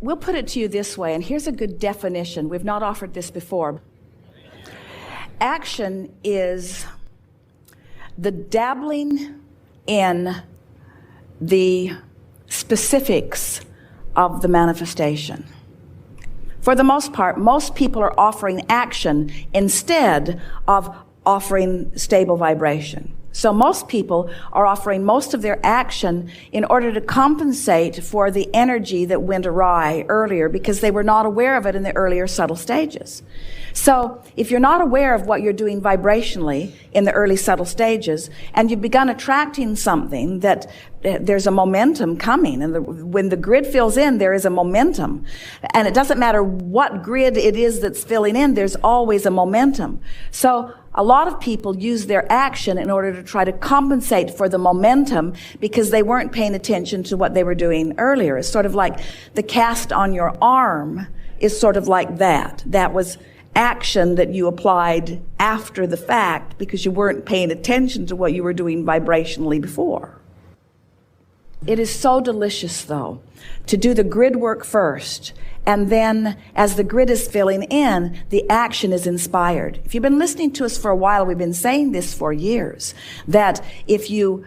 we'll put it to you this way, and here's a good definition. We've not offered this before. Action is the dabbling in the specifics of the manifestation. For the most part, most people are offering action instead of offering stable vibration. So most people are offering most of their action in order to compensate for the energy that went awry earlier because they were not aware of it in the earlier subtle stages. So if you're not aware of what you're doing vibrationally in the early subtle stages, and you've begun attracting something that there's a momentum coming, and when the grid fills in, there is a momentum. And it doesn't matter what grid it is that's filling in, there's always a momentum. So a lot of people use their action in order to try to compensate for the momentum because they weren't paying attention to what they were doing earlier. It's sort of like the cast on your arm is sort of like that. That was action that you applied after the fact because you weren't paying attention to what you were doing vibrationally before. It is so delicious, though, to do the grid work first, and then as the grid is filling in, the action is inspired. If you've been listening to us for a while, we've been saying this for years, that if you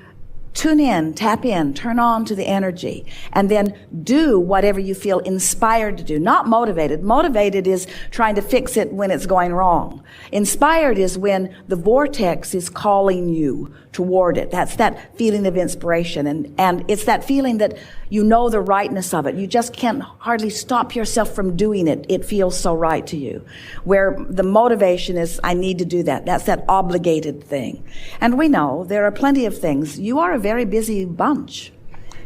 tune in, tap in, turn on to the energy, and then do whatever you feel inspired to do. Not motivated. Motivated is trying to fix it when it's going wrong. Inspired is when the vortex is calling you toward it. That's that feeling of inspiration. And it's that feeling that you know the rightness of it. You just can't hardly stop yourself from doing it. It feels so right to you. Where the motivation is, I need to do that. That's that obligated thing. And we know there are plenty of things. You are a very busy bunch.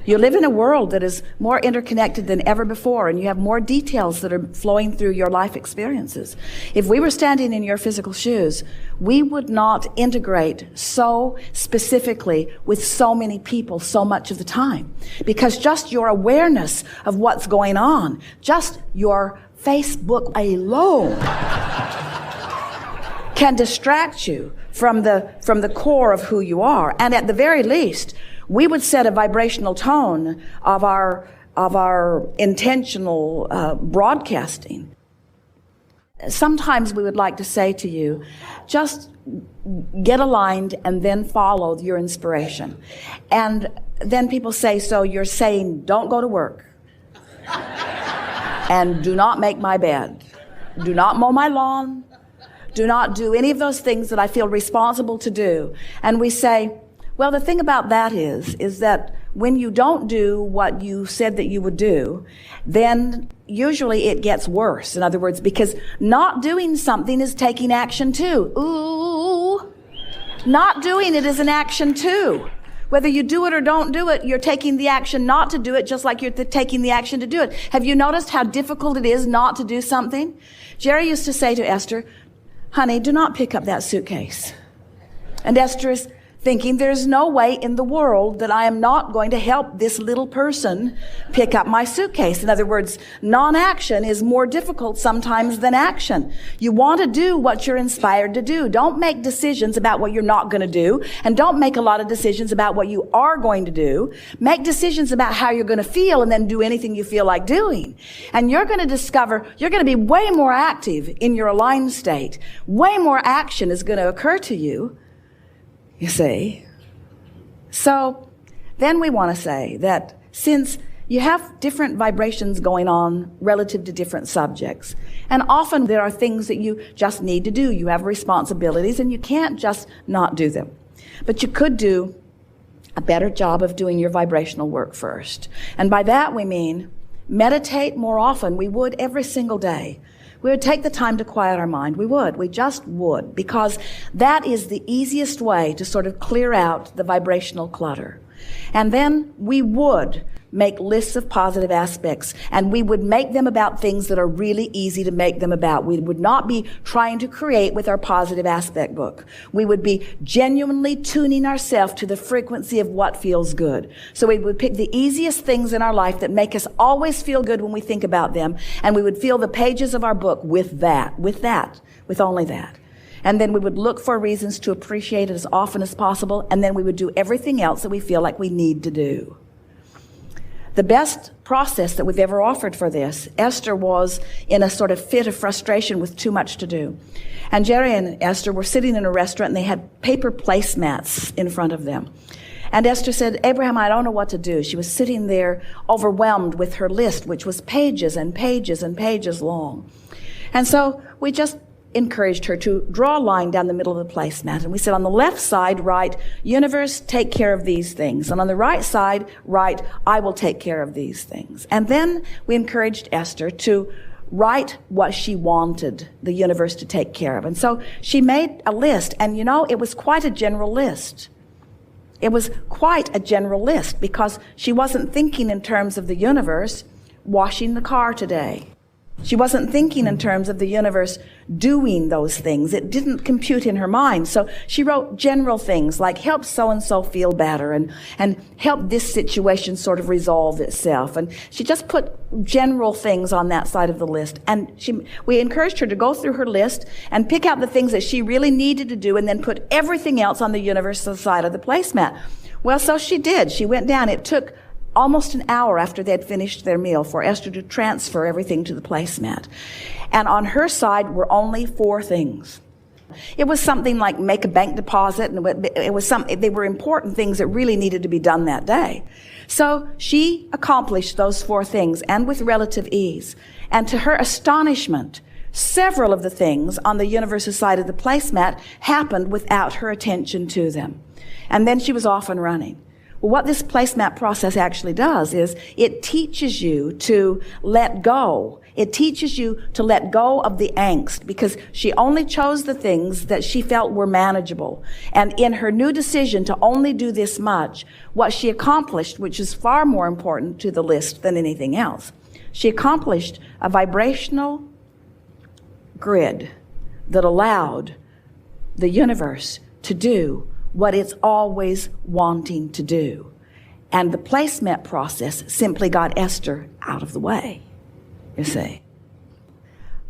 You live in a world that is more interconnected than ever before, and you have more details that are flowing through your life experiences. If we were standing in your physical shoes, we would not integrate so specifically with so many people so much of the time. Because just your awareness of what's going on, just your Facebook alone can distract you from the core of who you are. And at the very least, we would set a vibrational tone of our intentional broadcasting. Sometimes we would like to say to you, just get aligned and then follow your inspiration. And then people say, so you're saying don't go to work and do not make my bed, do not mow my lawn, do not do any of those things that I feel responsible to do. And we say, well, the thing about that is that when you don't do what you said that you would do, then usually it gets worse. In other words, because not doing something is taking action too. Ooh, not doing it is an action too. Whether you do it or don't do it, you're taking the action not to do it, just like you're taking the action to do it. Have you noticed how difficult it is not to do something? Jerry used to say to Esther, honey, do not pick up that suitcase. And Esther is thinking, there's no way in the world that I am not going to help this little person pick up my suitcase. In other words, non-action is more difficult sometimes than action. You want to do what you're inspired to do. Don't make decisions about what you're not going to do, and don't make a lot of decisions about what you are going to do. Make decisions about how you're going to feel, and then do anything you feel like doing. And you're going to discover you're going to be way more active in your aligned state. Way more action is going to occur to you. You see? So then we want to say that since you have different vibrations going on relative to different subjects, and often there are things that you just need to do. You have responsibilities and you can't just not do them. But you could do a better job of doing your vibrational work first. And by that we mean meditate more often. We would every single day. We would take the time to quiet our mind. We just would, because that is the easiest way to sort of clear out the vibrational clutter. And then we would make lists of positive aspects, and we would make them about things that are really easy to make them about. We would not be trying to create with our positive aspect book. We would be genuinely tuning ourselves to the frequency of what feels good. So we would pick the easiest things in our life that make us always feel good when we think about them, and we would fill the pages of our book with only that. And then we would look for reasons to appreciate it as often as possible, and then we would do everything else that we feel like we need to do. The best process that we've ever offered for this. Esther was in a sort of fit of frustration with too much to do. And Jerry and Esther were sitting in a restaurant, and they had paper placemats in front of them. And Esther said, Abraham, I don't know what to do. She was sitting there overwhelmed with her list, which was pages and pages and pages long. And so we just encouraged her to draw a line down the middle of the placemat. And we said, on the left side, write, universe, take care of these things. And on the right side, write, I will take care of these things. And then we encouraged Esther to write what she wanted the universe to take care of. And so she made a list. And you know, it was quite a general list. It was quite a general list because she wasn't thinking in terms of the universe washing the car today. She wasn't thinking in terms of the universe doing those things. It didn't compute in her mind. So she wrote general things like help so-and-so feel better and help this situation sort of resolve itself. And she just put general things on that side of the list. And we encouraged her to go through her list and pick out the things that she really needed to do and then put everything else on the universal side of the placemat. Well, so she did. She went down. It took almost an hour after they had finished their meal for Esther to transfer everything to the placemat. And on her side were only 4 things. It was something like make a bank deposit, and they were important things that really needed to be done that day. So she accomplished those 4 things, and with relative ease. And to her astonishment, several of the things on the universal side of the placemat happened without her attention to them. And then she was off and running. Well, what this placemat process actually does is it teaches you to let go. It teaches you to let go of the angst because she only chose the things that she felt were manageable. And in her new decision to only do this much, what she accomplished, which is far more important to the list than anything else, she accomplished a vibrational grid that allowed the universe to do what it's always wanting to do. And the placemat process simply got Esther out of the way, you see.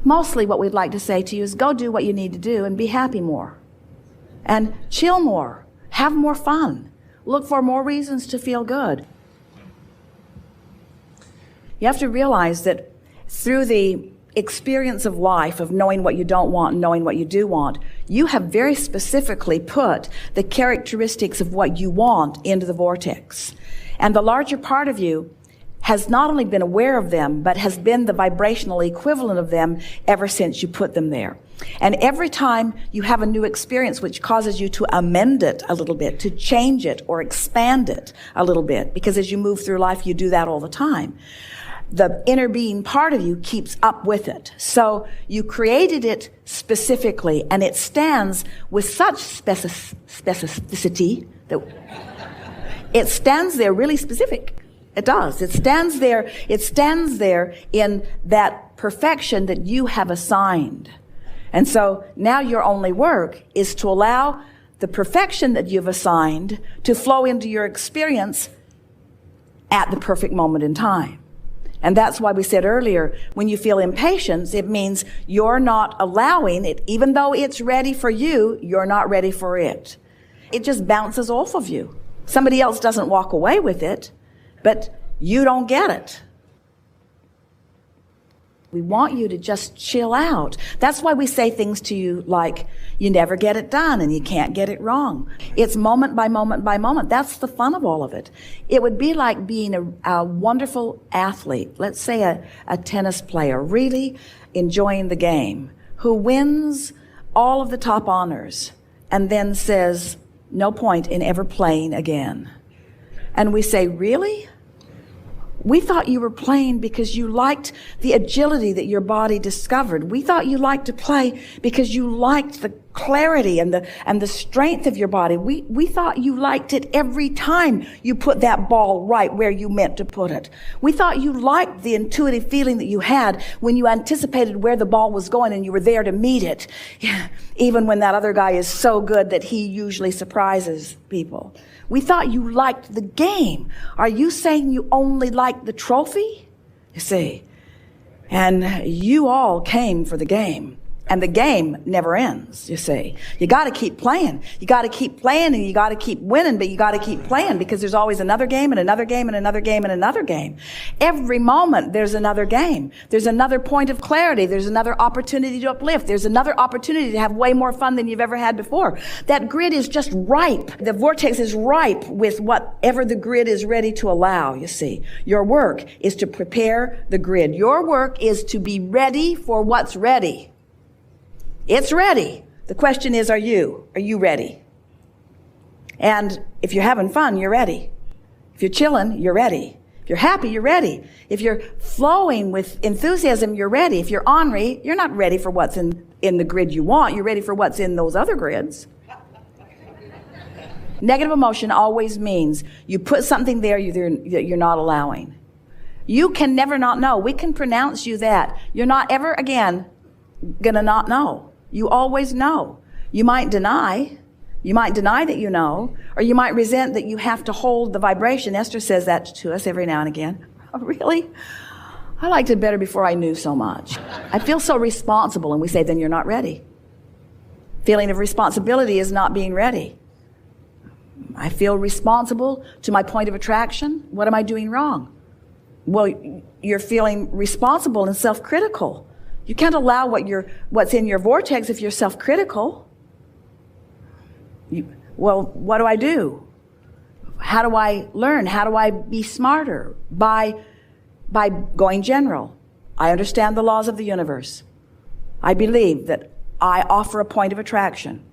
Mostly what we'd like to say to you is go do what you need to do and be happy more. And chill more. Have more fun. Look for more reasons to feel good. You have to realize that through the experience of life, of knowing what you don't want and knowing what you do want, you have very specifically put the characteristics of what you want into the vortex. And the larger part of you has not only been aware of them, but has been the vibrational equivalent of them ever since you put them there. And every time you have a new experience which causes you to amend it a little bit, to change it or expand it a little bit, because as you move through life, you do that all the time, the inner being part of you keeps up with it. So you created it specifically, and it stands with such specificity that it stands there really specific. It does. It stands there in that perfection that you have assigned. And so now your only work is to allow the perfection that you've assigned to flow into your experience at the perfect moment in time. And that's why we said earlier, when you feel impatience, it means you're not allowing it, even though it's ready for you, you're not ready for it. It just bounces off of you. Somebody else doesn't walk away with it, but you don't get it. We want you to just chill out. That's why we say things to you like, you never get it done and you can't get it wrong. It's moment by moment by moment. That's the fun of all of it. It would be like being a wonderful athlete, let's say a tennis player, really enjoying the game, who wins all of the top honors and then says, no point in ever playing again. And we say, really? We thought you were playing because you liked the agility that your body discovered. We thought you liked to play because you liked the clarity and the strength of your body. We thought you liked it every time you put that ball right where you meant to put it. We thought you liked the intuitive feeling that you had when you anticipated where the ball was going and you were there to meet it. Even when that other guy is so good that he usually surprises people. We thought you liked the game. Are you saying you only liked the trophy? You see, and you all came for the game. And the game never ends, you see. You got to keep playing. You got to keep playing, and you got to keep winning, but you got to keep playing, because there's always another game and another game and another game and another game. Every moment there's another game. There's another point of clarity. There's another opportunity to uplift. There's another opportunity to have way more fun than you've ever had before. That grid is just ripe. The vortex is ripe with whatever the grid is ready to allow, you see. Your work is to prepare the grid. Your work is to be ready for what's ready. It's ready. The question is, are you? Are you ready? And if you're having fun, you're ready. If you're chilling, you're ready. If you're happy, you're ready. If you're flowing with enthusiasm, you're ready. If you're ornery, you're not ready for what's in the grid you want. You're ready for what's in those other grids. Negative emotion always means you put something there that you're not allowing. You can never not know. We can pronounce you that. You're not ever again going to not know. You always know. You might deny. You might deny that you know, or you might resent that you have to hold the vibration. Esther says that to us every now and again. Oh, really? I liked it better before I knew so much. I feel so responsible. And we say, then you're not ready. Feeling of responsibility is not being ready. I feel responsible to my point of attraction. What am I doing wrong? Well, you're feeling responsible and self-critical. You can't allow what's in your vortex if you're self-critical. Well, what do I do? How do I learn? How do I be smarter? By going general. I understand the laws of the universe. I believe that I offer a point of attraction.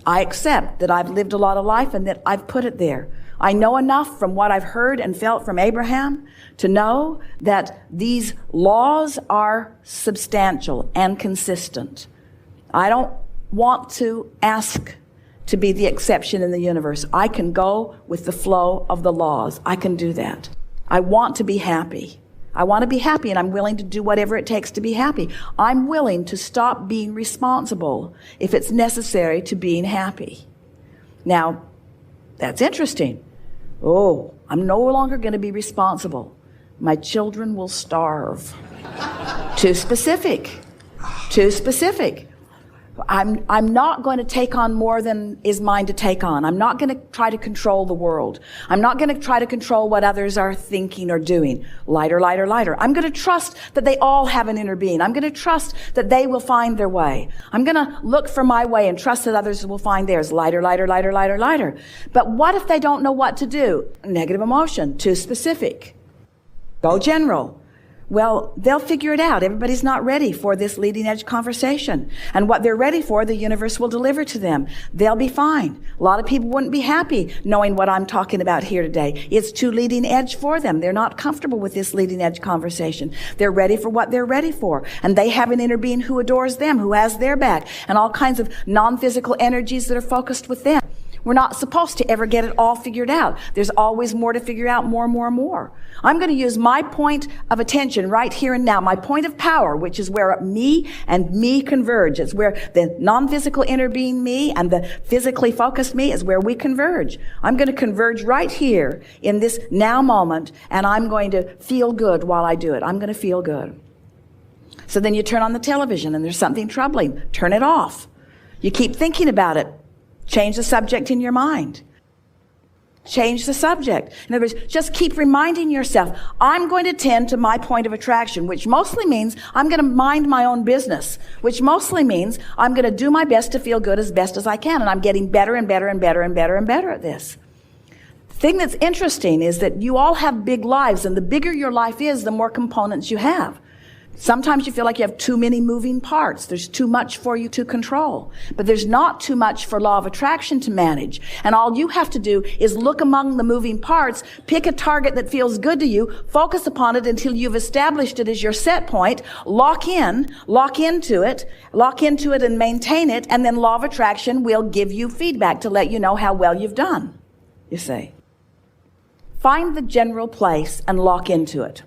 I accept that I've lived a lot of life and that I've put it there. I know enough from what I've heard and felt from Abraham to know that these laws are substantial and consistent. I don't want to ask to be the exception in the universe. I can go with the flow of the laws. I can do that. I want to be happy. I want to be happy, and I'm willing to do whatever it takes to be happy. I'm willing to stop being responsible if it's necessary to being happy. Now, that's interesting. Oh, I'm no longer going to be responsible. My children will starve. Too specific. Too specific. I'm not going to take on more than is mine to take on. I'm not going to try to control the world. I'm not going to try to control what others are thinking or doing. Lighter, lighter, lighter. I'm going to trust that they all have an inner being. I'm going to trust that they will find their way. I'm going to look for my way and trust that others will find theirs. Lighter, lighter, lighter, lighter, lighter. But what if they don't know what to do? Negative emotion. Too specific. Go general. Well, they'll figure it out. Everybody's not ready for this leading edge conversation. And what they're ready for, the universe will deliver to them. They'll be fine. A lot of people wouldn't be happy knowing what I'm talking about here today. It's too leading edge for them. They're not comfortable with this leading edge conversation. They're ready for what they're ready for. And they have an inner being who adores them, who has their back, and all kinds of non-physical energies that are focused with them. We're not supposed to ever get it all figured out. There's always more to figure out, more and more and more. I'm going to use my point of attention right here and now, my point of power, which is where me and me converge. It's where the non-physical inner being me and the physically focused me is where we converge. I'm going to converge right here in this now moment, and I'm going to feel good while I do it. I'm going to feel good. So then you turn on the television and there's something troubling. Turn it off. You keep thinking about it. Change the subject in your mind. Change the subject. In other words, just keep reminding yourself, I'm going to tend to my point of attraction, which mostly means I'm going to mind my own business, which mostly means I'm going to do my best to feel good as best as I can. And I'm getting better and better and better and better and better at this. The thing that's interesting is that you all have big lives, and the bigger your life is, the more components you have. Sometimes you feel like you have too many moving parts. There's too much for you to control. But there's not too much for law of attraction to manage. And all you have to do is look among the moving parts, pick a target that feels good to you, focus upon it until you've established it as your set point, lock into it and maintain it, and then law of attraction will give you feedback to let you know how well you've done, you see. Find the general place and lock into it.